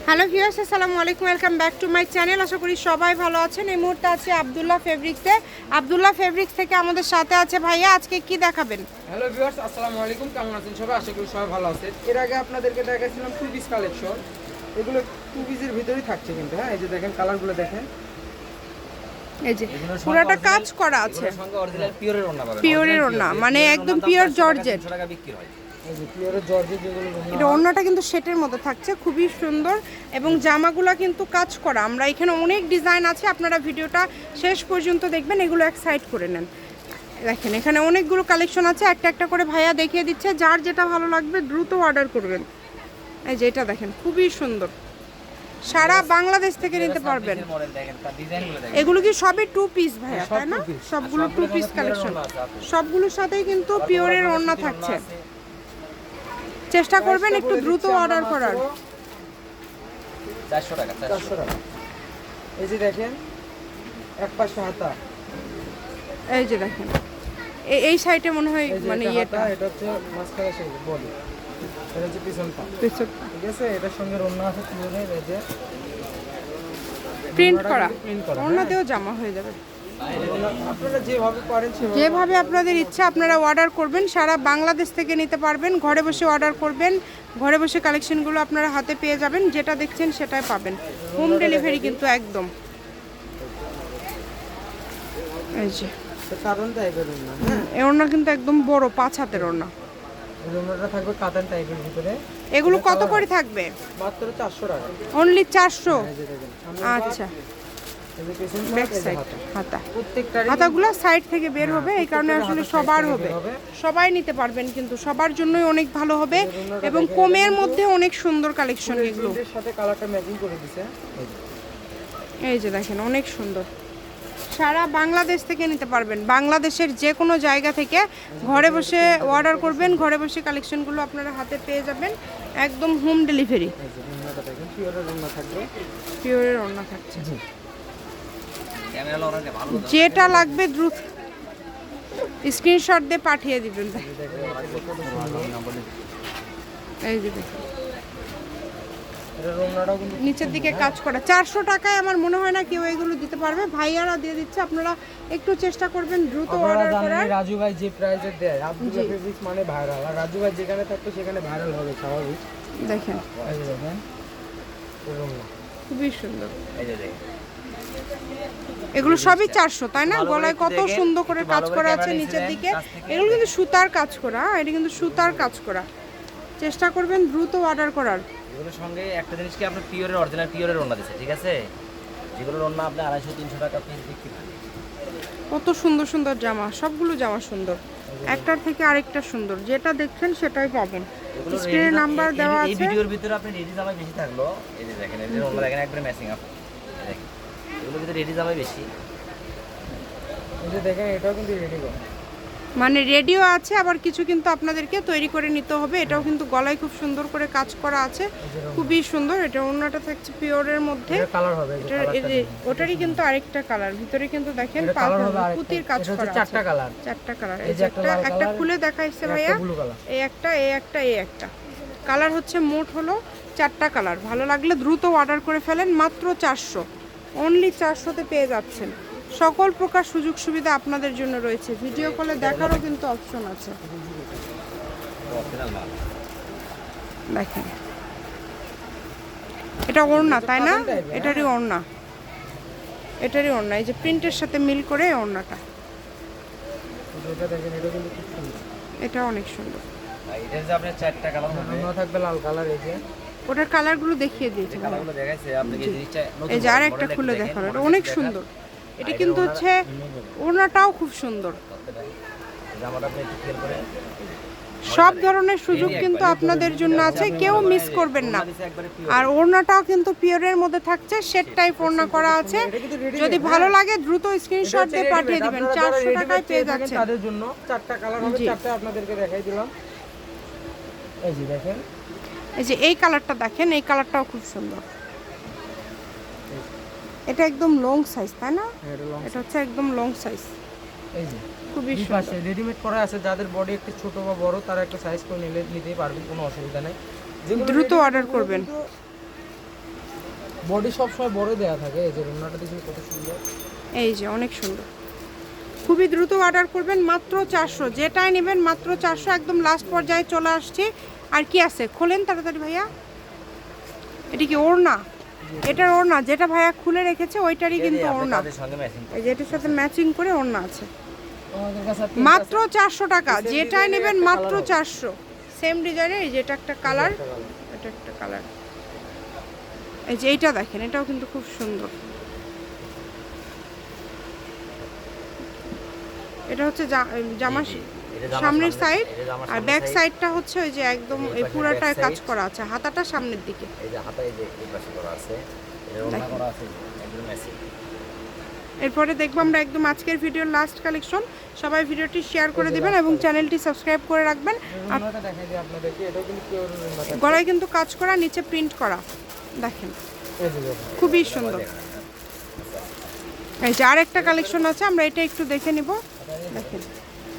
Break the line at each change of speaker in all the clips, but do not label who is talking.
Hello viewers, আসসালামু আলাইকুম, welcome back to my channel. আশা করি সবাই ভালো আছেন। এই মুহূর্তে আছে আব্দুল্লাহ ফেব্রিক্সে। আব্দুল্লাহ ফেব্রিক্স থেকে আমাদের সাথে আছে ভাইয়া। আজকে কি দেখাবেন?
হ্যালো ভিউয়ার্স, আসসালামু আলাইকুম। কেমন আছেন সবাই? আশা করি সবাই ভালো আছেন। এর আগে আপনাদেরকে দেখাচ্ছিলাম টু পিস কালেকশন। এগুলো টু পিসের ভিতরেই থাকছে কিন্তু। হ্যাঁ, এই যে দেখেন কালারগুলো দেখেন,
এই যে পুরোটা কাজ করা আছে,
সঙ্গে অরিজিনাল পিওরের ওন্না পাবেন।
পিওরের ওন্না, মানে একদম পিওর জর্জেট।
300 টাকা বিক্রি হয়।
এই যে পিওরের জর্জেট যেগুলো
এটা ওন্নাটা কিন্তু সেটের মধ্যে থাকছে, খুবই সুন্দর। এবং জামাগুলো কিন্তু কাজ করা। আমরা এখানে অনেক ডিজাইন আছে, আপনারা ভিডিওটা শেষ পর্যন্ত দেখবেন। এগুলো এক সাইড করে নেন। দেখেন এখানে অনেকগুলো কালেকশন আছে, একটা একটা করে ভাইয়া দেখিয়ে দিচ্ছে। যার যেটা ভালো লাগবে দ্রুত অর্ডার করবেন। এই যে এটা দেখেন, খুবই সুন্দর, সারা বাংলাদেশ থেকে নিতে পারবেন।
মডেল দেখেন, তার ডিজাইনগুলো দেখেন।
এগুলো কি সবই টু পিস ভাইয়া, তাই না? সবগুলো টু পিস কালেকশন, সবগুলোর সাথেই কিন্তু পিওরের ওড়না থাকছে। চেষ্টা করবেন একটু দ্রুত অর্ডার করার।
400 টাকা।
400 টাকা। এই যে দেখেন এক পাশে হাতা,
এই যে দেখেন এই সাইডে মনে হয়
এই যে
মানে
এটা
ইয়েটা
হাতা, এটা হচ্ছে মাঝখানে সেই বডি, এটা হচ্ছে পিছনটা।
পিছনটা
ঠিক আছে, এটার সঙ্গে ওড়না আছে পিওরের। এই যে
প্রিন্ট করা,
প্রিন্ট করা,
ওড়নাতেও জামা হয়ে যাবে।
আপনারা যেভাবে পারেন সেভাবে
যেভাবে আপনাদের ইচ্ছা আপনারা অর্ডার করবেন। সারা বাংলাদেশ থেকে নিতে পারবেন। ঘরে বসে অর্ডার করবেন, ঘরে বসে কালেকশনগুলো আপনারা হাতে পেয়ে যাবেন। যেটা দেখছেন সেটাই পাবেন। হোম ডেলিভারি কিন্তু একদম। এই যে
কাতান টাইপের ওড়না। হ্যাঁ,
এই ওড়না কিন্তু একদম বড় 5 হাতের ওড়না।
এই ওড়নাটা থাকবে কাতান টাইপের ভিতরে।
এগুলো কত করে থাকবে?
মাত্র 400 টাকা।
অনলি 400।
এই যে দেখেন সামনে
আচ্ছা,
এই যে পেছন
ব্যাক
সাইড, এই যে
সাইড
হাতা।
হাতা,
প্রত্যেকটারই
হাতাগুলো সাইড থেকে বের হবে। এই কারণে আসলে
হাতা
সবার
side থেকে
হবে,
বের হবে।
সবাই নিতে পারবেন, কিন্তু সবার জন্যই অনেক ভালো হবে। এবং কমের মধ্যে অনেক সুন্দর কালেকশন এগুলো।
এর সাথে কালারটা ম্যাচিং করে দিছে। এই যে
এই যে দেখেন, অনেক সুন্দর। সারা বাংলাদেশ থেকে নিতে পারবেন। বাংলাদেশের যে কোনো জায়গা থেকে ঘরে বসে অর্ডার করবেন, ঘরে বসে কালেকশনগুলো আপনারা হাতে পেয়ে যাবেন। একদম হোম ডেলিভারি।
এই যে ওড়নাটা দেখেন, পিওরের ওড়না থাকবে।
পিওরের ওড়না থাকছে।
ক্যামেরা লরাকে ভালো
যেটা লাগবে দ্রুত স্ক্রিনশট দিয়ে পাঠিয়ে দিবেন। এই যে দেখুন,
এটার ওড়নাটাও কিন্তু
নিচের দিকে কাজ করা। 400 টাকায় আমার মনে হয় না কেউ এগুলো দিতে পারবে। ভাইয়ারা দিয়ে দিচ্ছে, আপনারা একটু চেষ্টা করবেন দ্রুত
আপনারা
অর্ডার
জানেন
করার।
রাজু ভাই যে প্রাইসে দেয়, আব্দুল্লাহ ফেব্রিক্স মানে ভাইরাল। আর রাজু ভাই যেখানে থাকতো সেখানে ভাইরাল হবে স্বাভাবিক।
দেখেন
এই যে দেখেন এর ওড়না।
খুবই সুন্দর।
এই যে দেখেন।
এগুলো সবই 400, তাই না?
ভালো করে
গলায়
একটু
কত
দেখেন,
সুন্দর করে
একটু
কাজ
ভালো করে
করা আছে
ক্যামেরা
নিচের
নিচে
দিকে।
কাছ থেকে
এগুলো কিন্তু সুতার কাজ করা, এটা কিন্তু সুতার কাজ করা। চেষ্টা করবেন দ্রুত অর্ডার করার।
এগুলোর সঙ্গে একটা জিনিস কি আপনার পিওরের অরিজিনাল পিওরের ওন্না দিচ্ছে, ঠিক আছে? যেগুলোর ওন্না আপনি 250-300 টাকা পিস বিক্রি হয়।
কত সুন্দর সুন্দর জামা, সবগুলো জামা সুন্দর, একটার থেকে আরেকটা সুন্দর। যেটা দেখছেন সেটাই পাবেন।
এগুলোর
স্ক্রিনে
ready
নাম্বার
এই-
দেওয়া
এই
আছে।
ভিডিওর ভিতরে আপনি রেডি জামাই বেশি থাকলো। এই যে দেখেন, এই যে ওন্না দেখেন একবারে ম্যাচিং আপ। দেখেন এগুলোর ভিতরে রেডি জামাই বেশি।
এই যে দেখেন এটাও কিন্তু রেডি করা।
মানে রেডিও আছে, আবার কিছু কিন্তু আপনাদেরকে তৈরি করে নিতে হবে। এটাও কিন্তু গলায় খুব সুন্দর করে কাজ করা আছে, খুবই সুন্দর। এটা ওড়নাটা থাকছে পিওরের মধ্যে।
এটা কালার হবে, এই যে
এটা এই
কালারটা
যে ওটারই কিন্তু আরেকটা কালার, ভিতরে কিন্তু দেখেন
এটা কালার হবে আরেকটা।
পুতির কাজ
এটা হচ্ছে
করা আছে।
চারটা কালার।
চারটা কালার।
এই
এই
যে
যে
একটা
একটা
লাল
একটা
কালার,
খুলে দেখাইছে ভাইয়া।
একটা ব্লু কালার।
এই একটা, এই একটা, এই একটা কালার হচ্ছে, মোট হলো 4টা কালার। ভালো লাগলে দ্রুত অর্ডার করে ফেলেন। মাত্র 400, অনলি 400-তে পেয়ে যাচ্ছেন। সকল প্রকার সুযোগ সুবিধা আপনাদের জন্য রয়েছে। ভিডিও কলে দেখারও কিন্তু অপশন আছে।
অরিজিনাল মাল।
দেখেন এটা ওড়না, তাই না? এটারই ওড়না, এটারই ওড়না। এই যে প্রিন্টের সাথে মিল করে এই ওড়নাটা,
এটা দেখেন, এটা কিন্তু খুব সুন্দর।
এটা অনেক সুন্দর।
আর এটার যে আপনার 4টা কালার হবে।
ওড়না থাকবে লাল কালার। এই যে
ওটার কালারগুলো দেখিয়ে দিয়েছে।
যে কালারগুলো দেখাইছে আপনাকে, এই জিনিসটা নতুন
এই যে আর
model
একটা
একটু
খুলে
দেখেন,
দেখালো, এটা
model
অনেক
একটু দেখান।
সুন্দর। এটা
আর
কিন্তু
এটার
হচ্ছে ওড়নাটাও খুব সুন্দর।
জামাটা আপনি একটু খেয়াল করে।
সব ধরনের সুযোগ কিন্তু আপনাদের জন্য আছে, কেউ মিস করবেন না। আর ওড়নাটাও কিন্তু পিওরের মধ্যে থাকছে, সেট টাইপ ওড়না করা আছে। যদি ভালো লাগে দ্রুত স্ক্রিনশট দিয়ে পাঠিয়ে দিবেন। 400 টাকায় পেয়ে যাচ্ছেন।
তাদের জন্য চারটা কালার হবে,
জি।
চারটা আপনাদেরকে দেখাই দিলাম। এই যে দেখেন,
এই যে এই কালারটা দেখেন, এই কালারটাও খুব সুন্দর। এটা একদম লং সাইজ, তাই না?
এটা লং।
এটা হচ্ছে একদম লং সাইজ,
এই যে
খুবই
দুই
সুন্দর।
পাশে রেডিমেড করা আছে। যাদের বডি একটু ছোট বা বড় তারা একটু সাইজ করে নিতেই পারবেন, কোনো অসুবিধা নেই। যেগুলো
দ্রুত
ready-made
অর্ডার
ওগুলো
করবেন।
কিন্তু বডি সবসময় বড় দেয়া থাকে, এই যে ওড়নাটা দেখুন কত সুন্দর।
এই যে অনেক সুন্দর, খুবই দ্রুত অর্ডার করবেন, মাত্র 400, যেটাই নেবেন মাত্র 400, একদম লাস্ট পর্যায়ে চলে আসছে। আর কি আছে খোলেন তাড়াতাড়ি ভাইয়া, এটা কি ওড়না? এটার ওড়না যেটা ভাইয়া খুলে রেখেছে ওইটারই কিন্তু ওড়না,
তাদের সঙ্গে ম্যাচিং
এই যে এটার সাথে ম্যাচিং করে ওড়না আছে,
আমাদের কাছে
মাত্র 400 টাকা, যেটাই নেবেন মাত্র 400। সেম ডিজাইনের এই যে এটা একটা কালার, এটা একটা কালার, এই যে এইটা দেখেন, এটাও কিন্তু খুব সুন্দর। এটা হচ্ছে জামা সামনের সাইড, আর ব্যাক সাইডটা হচ্ছে ওই যে একদম এই পুরাটায় কাজ করা আছে, হাতাটা সামনের দিকে।
এই যে হাতে এই যে এই পাশে করা আছে, এর ওড়না করা আছে একদম ম্যাচিং।
এরপরে দেখবো আমরা একদম আজকের ভিডিওর লাস্ট কালেকশন। সবাই ভিডিওটি শেয়ার করে দিবেন এবং চ্যানেলটি সাবস্ক্রাইব করে রাখবেন। আর
ওড়নাটা দেখাই দিই আপনাদেরকে, এটাও কিন্তু পিওর ওড়না।
গলায় কিন্তু কাজ করা, নিচে প্রিন্ট করা, দেখেন
এই যে দেখুন,
খুবই সুন্দর। এই যে আরেকটা কালেকশন আছে, আমরা এটা একটু দেখে নিব। দেখেন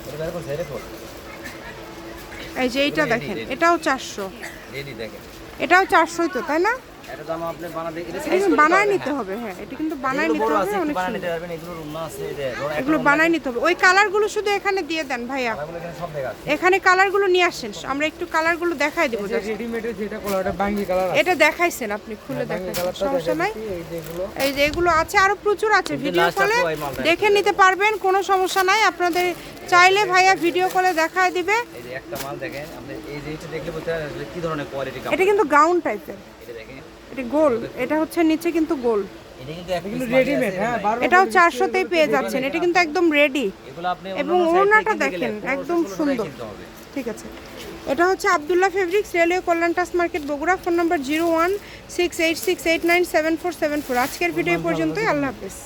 এটা বের করছে এটা করছে
এই যে এইটা দেখেন, এটাও 400,
রেডি দেখেন।
এটাও 400ই তো, তাই না?
এটা জামা আপনি বানাতে এটা
এটা
সাইজ
কিন্তু বানায় নিতে হবে, হ্যাঁ এটা কিন্তু বানায় নিতে হবে, অনেক
বানায়
সুন্দর।
নিতে পারবেন, এগুলোর ওড়না আছে এই যে
এগুলো বানায় নিতে হবে। ওই কালারগুলো শুধু এখানে দিয়ে দেন ভাইয়া,
এগুলো এখানে সব দেখা আছে।
এখানে কালারগুলো নিয়ে আসেন, আমরা একটু কালারগুলো দেখাই দিব।
যে রেডিমেডের যেটা কালার, ওটা বাঙ্গি কালার আছে।
এটা দেখাইছেন আপনি, খুলে দেখাইছেন,
কালারটা
সমস্যা নাই।
এই যে এগুলো
এই যে এগুলো আছে, আরো প্রচুর আছে, ভিডিও
last
কলে
আপু এই মালটা
দেখে নিতে পারবেন, কোনো সমস্যা নাই। আপনাদের চাইলে ভাইয়া ভিডিও কলে দেখায় দিবে।
এই যে একটা মাল দেখেন আপনি, এই যে এটা দেখলে বুঝতে পারবেন আসলে কি ধরনের কোয়ালিটি কাপড়।
এটা কিন্তু গাউন টাইপের,
এটা দেখেন,
এটা গোল, এটা হচ্ছে নিচে কিন্তু গোল।
এটা কিন্তু এক
কিন্তু
piece
রেডিমেড,
মালই আছে,
হ্যাঁ
ভাই।
বারবার
এটাও 400তেই পেয়ে যাচ্ছেন, এটা কিন্তু একদম রেডি।
এগুলো আপনি
এবং
অন্য
ওড়নাটা
site থেকে
দেখেন,
কিনলে
একদম
1500
সুন্দর।
কিনতে হবে।
ঠিক আছে, এটা হচ্ছে আব্দুল্লাহ ফেব্রিক্স, রেলওয়ে কল্যাণ টাস মার্কেট, বগুড়া। Phone number 016868974747। আজকের ভিডিও পর্যন্তই, আল্লাহ হাফেজ।